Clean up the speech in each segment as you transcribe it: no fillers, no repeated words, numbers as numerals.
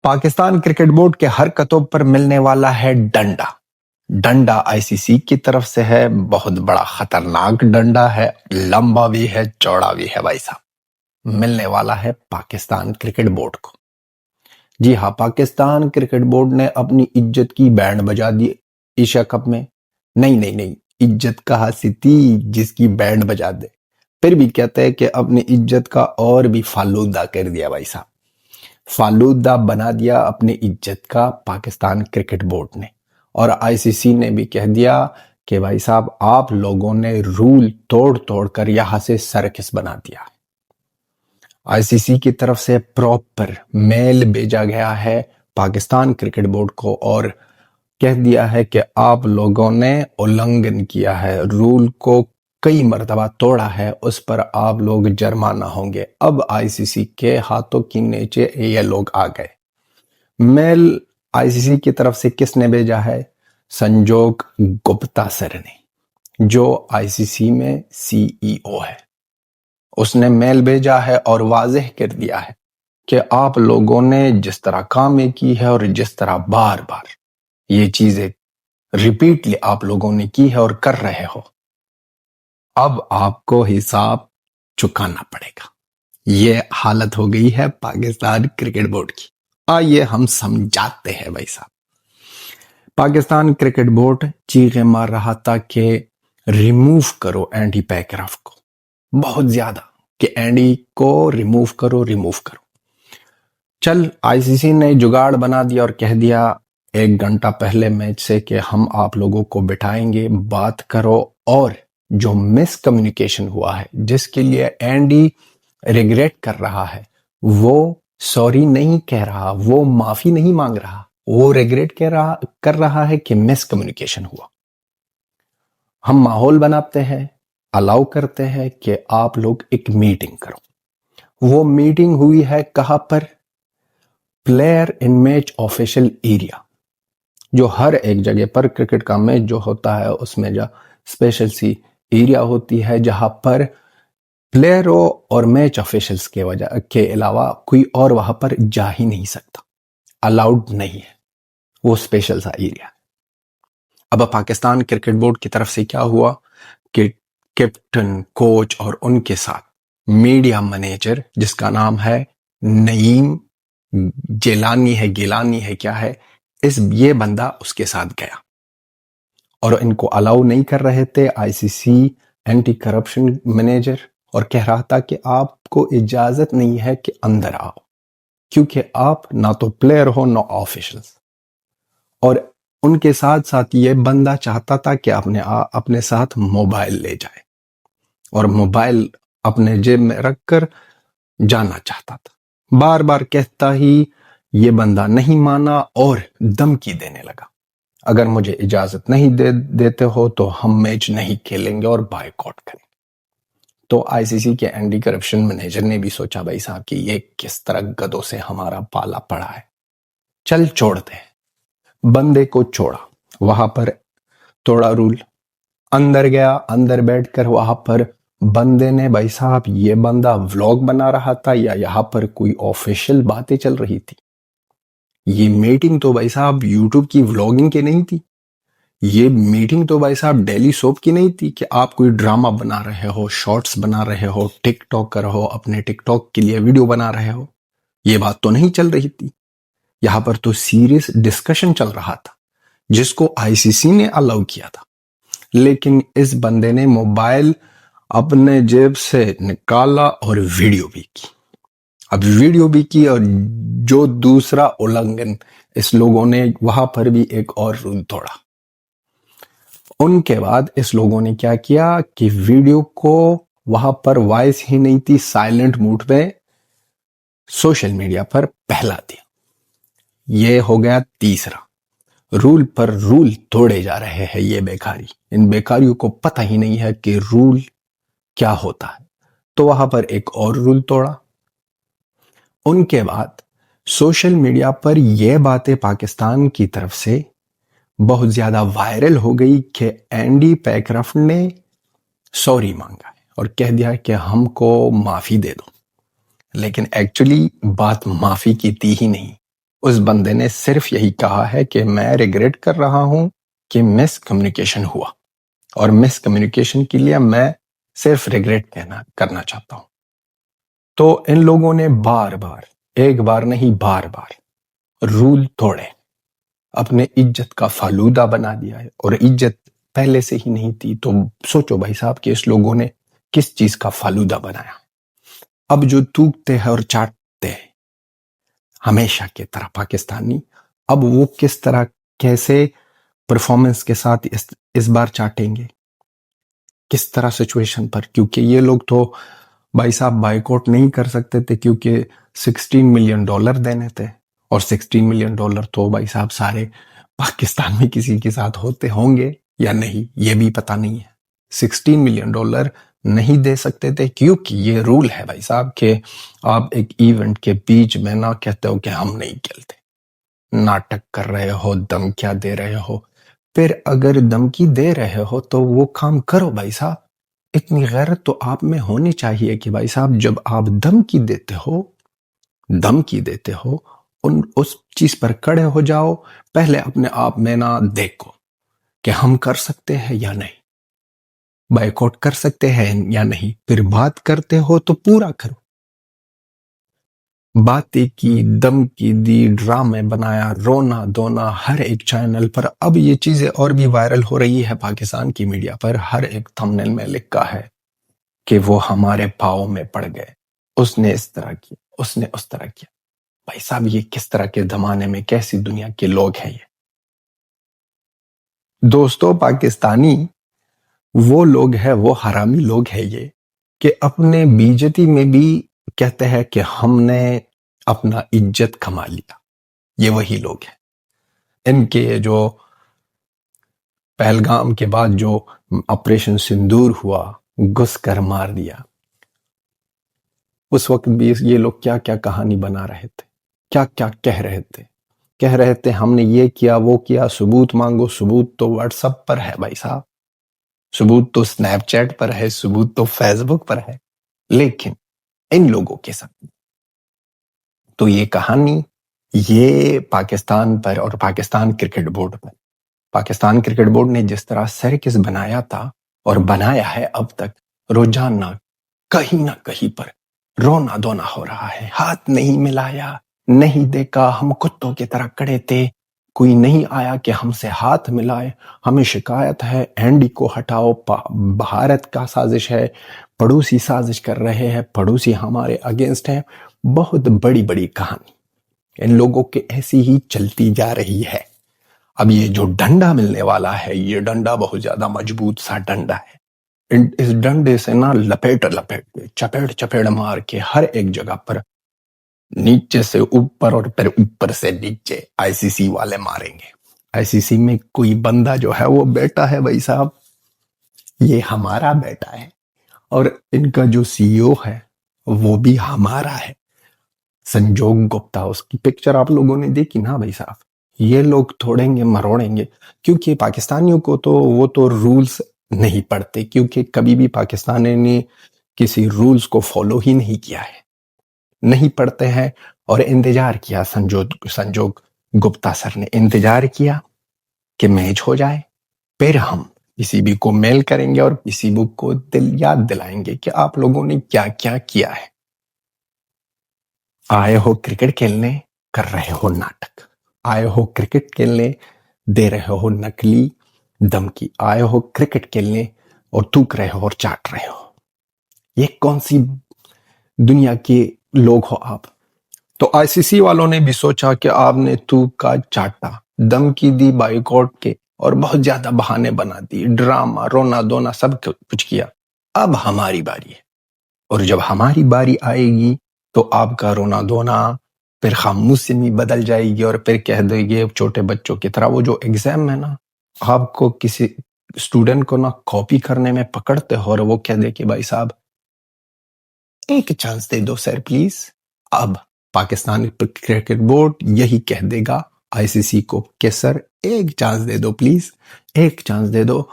Pakistan cricket board के हरकतों पर मिलने वाला है डंडा। डंडा आईसीसी की तरफ से है, बहुत बड़ा खतरनाक डंडा है, लंबा भी है, चौड़ा भी है भाई साहब। मिलने वाला है पाकिस्तान क्रिकेट बोर्ड को। जी हाँ, पाकिस्तान क्रिकेट बोर्ड ने अपनी इज्जत की बैंड बजा दी एशिया कप में। नहीं नहीं नहीं, इज्जत कहाँ से थी जिसकी बैंड बजा दे। फिर भी कहते हैं कि अपनी इज्जत का और भी फालूदा कर दिया भाई साहब। फालूदा बना दिया अपनी इज्जत का पाकिस्तान क्रिकेट बोर्ड ने। और आईसीसी ने भी कह दिया कि भाई साहब आप लोगों ने रूल तोड़ तोड़ कर यहां से सर्कस बना दिया। आईसीसी की तरफ से प्रॉपर मेल भेजा गया है पाकिस्तान क्रिकेट बोर्ड को और कह दिया है कि आप लोगों ने उल्लंघन किया है, रूल को कई मर्तबा तोड़ा है, उस पर आप लोग जुर्माना होंगे। अब आईसीसी के हाथों के नीचे ये लोग आ गए। मेल आईसीसी की तरफ से किसने भेजा है? संजोग गुप्ता सर ने, जो आईसीसी में सीईओ है। उसने मेल भेजा है और वाज़ेह कर दिया है कि आप लोगों ने जिस तरह कामें की है और जिस तरह बार बार ये चीजें रिपीटली आप लोगों ने की है और कर रहे हो, अब आपको हिसाब चुकाना पड़ेगा। ये हालत हो गई है पाकिस्तान क्रिकेट बोर्ड की। आइए हम समझाते हैं भाई साहब। पाकिस्तान क्रिकेट बोर्ड चीखें मार रहा था कि रिमूव करो एंडी पैकरफ को, बहुत ज्यादा, कि एंडी को रिमूव करो रिमूव करो। चल आईसीसी ने जुगाड़ बना दिया और कह दिया 1 घंटा पहले मैच से कि हम आप लोगों को बिठाएंगे, बात करो। और जो मिसकम्युनिकेशन हुआ है, जिसके लिए एंडी रिग्रेट कर रहा है, वो सॉरी नहीं कह रहा, वो माफी नहीं मांग रहा, वो रिग्रेट कर रहा है कि मिसकम्युनिकेशन हुआ। हम माहौल बनाते हैं, अलाउ करते हैं कि आप लोग एक मीटिंग करो। वो मीटिंग हुई है कहां पर? Player in match official area, जो हर एक जगह पर क्रिकेट का मैच जो होता है उसमें जो स्पेशल सी एरिया होती है जहां पर प्लेयरों और मैच ऑफिशियल्स के वजह के अलावा कोई और वहां पर जा ही नहीं सकता, अलाउड नहीं है, वो स्पेशल सा एरिया। अब पाकिस्तान क्रिकेट बोर्ड की तरफ से क्या हुआ कि कैप्टन, कोच और उनके साथ मीडिया मैनेजर जिसका नाम है नईम गिलानी है क्या है, ये बंदा उसके साथ गया और इनको अलाउ नहीं कर रहे थे आईसीसी एंटी करप्शन मैनेजर, और कह रहा था कि आपको इजाजत नहीं है कि अंदर आओ, क्योंकि आप ना तो प्लेयर हो ना ऑफिशियल्स। और उनके साथ साथ ये बंदा चाहता था कि अपने साथ मोबाइल ले जाए और मोबाइल अपने जेब में रखकर जाना चाहता था। बार बार कहता ही ये बंदा नहीं माना और धमकी देने लगा, अगर मुझे इजाजत नहीं देते हो तो हम मैच नहीं खेलेंगे और बायकॉट करेंगे। तो आईसीसी के एंटी करप्शन मैनेजर ने भी सोचा भाई साहब कि ये किस तरह गधों से हमारा पाला पड़ा है, चल छोड़ते हैं। बंदे को छोड़ा, वहां पर तोड़ा रूल, अंदर गया, अंदर बैठकर वहां पर बंदे ने, भाई साहब ये बंदा व्लॉग बना रहा था या यहां पर कोई ऑफिशियल बातें चल रही थी? ये मीटिंग तो भाई साहब यूट्यूब की व्लॉगिंग की नहीं थी, ये मीटिंग तो भाई साहब डेली सोप की नहीं थी कि आप कोई ड्रामा बना रहे हो, शॉर्ट्स बना रहे हो, टिकटॉक कर हो, अपने टिकटॉक के लिए वीडियो बना रहे हो। ये बात तो नहीं चल रही थी, यहां पर तो सीरियस डिस्कशन चल रहा था जिसको आईसीसी ने अलाउ किया था। लेकिन इस बंदे ने मोबाइल अपने जेब से निकाला और वीडियो भी की। अब वीडियो भी की और जो दूसरा उल्लंघन, इस लोगों ने वहां पर भी एक और रूल तोड़ा। उनके बाद इस लोगों ने क्या किया कि वीडियो को वहां पर वॉइस ही नहीं थी, साइलेंट मोड पे सोशल मीडिया पर फैला दिया। ये हो गया तीसरा। रूल पर रूल तोड़े जा रहे हैं ये बेकारी, इन बेकारियों को पता ही नहीं है कि रूल क्या होता है। तो वहां पर एक और रूल तोड़ा। उनके बाद सोशल मीडिया पर यह बातें पाकिस्तान की तरफ से बहुत ज्यादा वायरल हो गई कि एंडी पैकरफ ने सॉरी मांगा है और कह दिया कि हमको माफी दे दो। लेकिन एक्चुअली बात माफी की थी ही नहीं, उस बंदे ने सिर्फ यही कहा है कि मैं रिग्रेट कर रहा हूं कि मिस कम्युनिकेशन हुआ, और मिस कम्युनिकेशन के लिए मैं सिर्फ रिग्रेट करना चाहता हूं। तो इन लोगों ने बार बार, एक बार नहीं बार बार रूल तोड़े, अपने इज्जत का फालूदा बना दिया है, और इज्जत पहले से ही नहीं थी। तो सोचो भाई साहब कि इस लोगों ने किस चीज का फालूदा बनाया। अब जो थूकते हैं और चाटते हैं हमेशा की तरह पाकिस्तानी, अब वो किस तरह, कैसे परफॉर्मेंस के साथ इस बार चाटेंगे, किस तरह सिचुएशन पर, क्योंकि ये लोग तो भाई साहब बाइकआउट नहीं कर सकते थे क्योंकि $16 मिलियन देने थे, और $16 मिलियन तो भाई साहब सारे पाकिस्तान में किसी के साथ होते होंगे या नहीं ये भी पता नहीं है। $16 मिलियन नहीं दे सकते थे क्योंकि ये रूल है भाई साहब कि आप एक इवेंट के बीच में ना कहते हो कि हम नहीं खेलते, नाटक कर रहे हो, धमकियां दे रहे हो। फिर अगर धमकी दे रहे हो तो वो काम करो भाई साहब। इतनी गैरत तो आप में होनी चाहिए कि भाई साहब जब आप धमकी देते हो उस चीज पर खड़े हो जाओ। पहले अपने आप में ना देखो कि हम कर सकते हैं या नहीं, बाइकआउट कर सकते हैं या नहीं, फिर बात करते हो तो पूरा करो। बातें की, धमकी दी, ड्रामे बनाया, रोना धोना हर एक चैनल पर। अब ये चीजें और भी वायरल हो रही है पाकिस्तान की मीडिया पर, हर एक थंबनेल में लिखा है कि वो हमारे पाँव में पड़ गए, उसने इस तरह किया, उसने उस तरह किया। भाई साहब ये किस तरह के जमाने में, कैसी दुनिया के लोग हैं ये। दोस्तों पाकिस्तानी वो लोग हैं, वो हरामी लोग हैं ये, कि अपने बीजेती में भी कहते हैं कि हमने अपना इज्जत कमा लिया। ये वही लोग हैं। इनके जो पहलगाम के बाद जो ऑपरेशन सिंदूर हुआ, घुस कर मार दिया, उस वक्त भी ये लोग क्या क्या कहानी बना रहे थे, क्या क्या कह रहे थे हमने ये किया वो किया, सबूत मांगो। सबूत तो व्हाट्सएप पर है भाई साहब, सबूत तो स्नैपचैट पर है, सबूत तो फेसबुक पर है। लेकिन इन लोगों के साथ तो ये कहानी, ये पाकिस्तान पर और पाकिस्तान क्रिकेट बोर्ड पर, पाकिस्तान क्रिकेट बोर्ड ने जिस तरह सर्किस बनाया था और बनाया है, अब तक रोजाना कहीं ना कहीं पर रोना धोना हो रहा है। हाथ नहीं मिलाया, नहीं देखा, हम कुत्तों की तरह खड़े थे, कोई नहीं आया कि हमसे हाथ मिलाए। हमें शिकायत है, एंडी को हटाओ, भारत का साजिश है, पड़ोसी साजिश कर रहे हैं, पड़ोसी हमारे अगेंस्ट है। बहुत बड़ी बड़ी कहानी इन लोगों की ऐसी ही चलती जा रही है। अब ये जो डंडा मिलने वाला है, ये डंडा बहुत ज्यादा मजबूत सा डंडा है। इस डंडे से ना लपेट लपेट के, चपेट चपेट मार के हर एक जगह पर, नीचे से ऊपर और फिर ऊपर से नीचे आईसीसी वाले मारेंगे। आईसीसी में कोई बंदा जो है वो बेटा है भाई साहब, ये हमारा बेटा है, और इनका जो सीईओ है वो भी हमारा है, संजोग गुप्ता। उसकी पिक्चर आप लोगों ने देखी ना भाई साहब। ये लोग तोड़ेंगे मरोड़ेंगे, क्योंकि पाकिस्तानियों को तो वो तो रूल्स नहीं पढ़ते, क्योंकि कभी भी पाकिस्तानी ने किसी रूल्स को फॉलो ही नहीं किया है, नहीं पढ़ते हैं। और इंतजार किया, संजोग गुप्ता सर ने इंतजार किया कि मैच हो जाए, फिर हम किसी भी को मेल करेंगे और किसी बुक को याद दिलाएंगे कि आप लोगों ने क्या क्या किया है। आए हो क्रिकेट खेलने, कर रहे हो नाटक, आए हो क्रिकेट खेलने, दे रहे हो नकली धमकी, आए हो क्रिकेट खेलने और थूक रहे हो और चाट रहे हो। ये कौन सी दुनिया के लोग हो आप। तो आईसीसी वालों ने भी सोचा कि आपने थूक का चाटा, धमकी दी बाइकआउट के, और बहुत ज्यादा बहाने बना दिए, ड्रामा, रोना धोना सब कुछ किया। अब हमारी बारी है, और जब हमारी बारी आएगी तो आपका रोना धोना फिर खामोशी में बदल जाएगी, और फिर कह देंगे छोटे बच्चों की तरह। वो जो एग्जाम है ना, आपको किसी स्टूडेंट को ना कॉपी करने में पकड़ते हो और वो कह दे कि भाई साहब एक चांस दे दो सर प्लीज। अब पाकिस्तान क्रिकेट बोर्ड यही कह देगा आईसीसी को कि सर एक चांस दे दो प्लीज, एक चांस दे दो।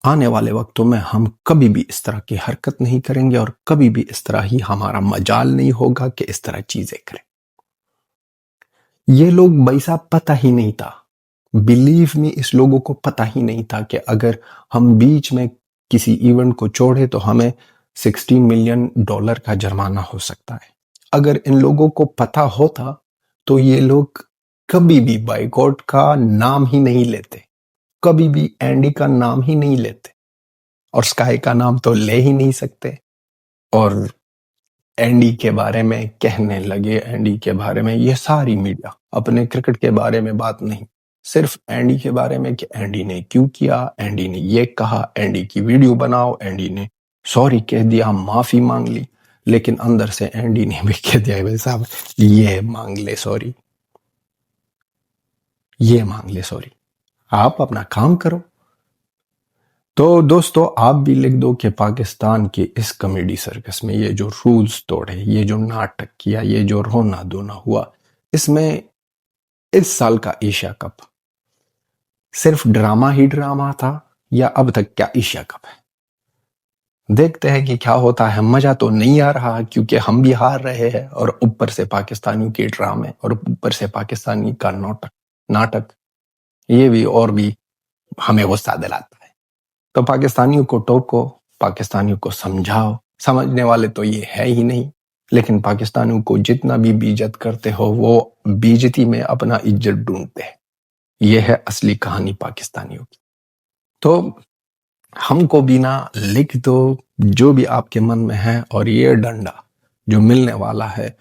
आने वाले वक्तों में हम कभी भी इस तरह की हरकत नहीं करेंगे, और कभी भी इस तरह ही हमारा मजाल नहीं होगा कि इस तरह चीजें करें। ये लोग वैसा पता ही नहीं था, बिलीव मी, इस लोगों को पता ही नहीं था कि अगर हम बीच में किसी इवेंट को छोड़े तो हमें $60 मिलियन का जुर्माना हो सकता है। अगर इन लोगों को पता होता तो ये लोग कभी भी बाइकआउट का नाम ही नहीं लेते, कभी भी एंडी का नाम ही नहीं लेते, और स्काई का नाम तो ले ही नहीं सकते। और एंडी के बारे में कहने लगे, एंडी के बारे में, ये सारी मीडिया, अपने क्रिकेट के बारे में बात नहीं, सिर्फ एंडी के बारे में कि एंडी ने क्यों किया, एंडी ने ये कहा, एंडी की वीडियो बनाओ, एंडी ने सॉरी कह दिया, माफी मांग ली। लेकिन अंदर से एंडी ने भी कह दिया भाई साहब ये मांग ले सॉरी, ये मांग ले सॉरी, आप अपना काम करो। तो दोस्तों आप भी लिख दो कि पाकिस्तान के इस कॉमेडी सर्कस में ये जो रूल्स तोड़े, ये जो नाटक किया, ये जो रोना धोना हुआ, इसमें इस साल का एशिया कप सिर्फ ड्रामा ही ड्रामा था या अब तक क्या एशिया कप है? देखते हैं कि क्या होता है। मजा तो नहीं आ रहा क्योंकि हम भी हार रहे हैं और ऊपर से पाकिस्तानियों के ड्रामे और ऊपर से पाकिस्तानी का नाटक ये भी और भी हमें गुस्सा दिलाता है। तो पाकिस्तानियों को टोको, पाकिस्तानियों को समझाओ, समझने वाले तो ये है ही नहीं। लेकिन पाकिस्तानियों को जितना भी बेइज्जत करते हो वो बेइज्जती में अपना इज्जत ढूंढते हैं। ये है असली कहानी पाकिस्तानियों की। तो हमको भी ना लिख दो जो भी आपके मन में है, और ये डंडा जो मिलने वाला है,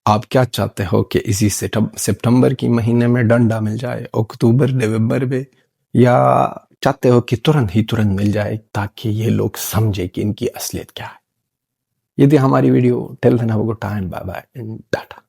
आप क्या चाहते हो कि इसी सितंबर की महीने में डंडा मिल जाए, अक्टूबर नवंबर में, या चाहते हो कि तुरंत मिल जाए ताकि ये लोग समझे कि इनकी असलियत क्या है? यदि हमारी video till then have a good time, bye bye and Tata.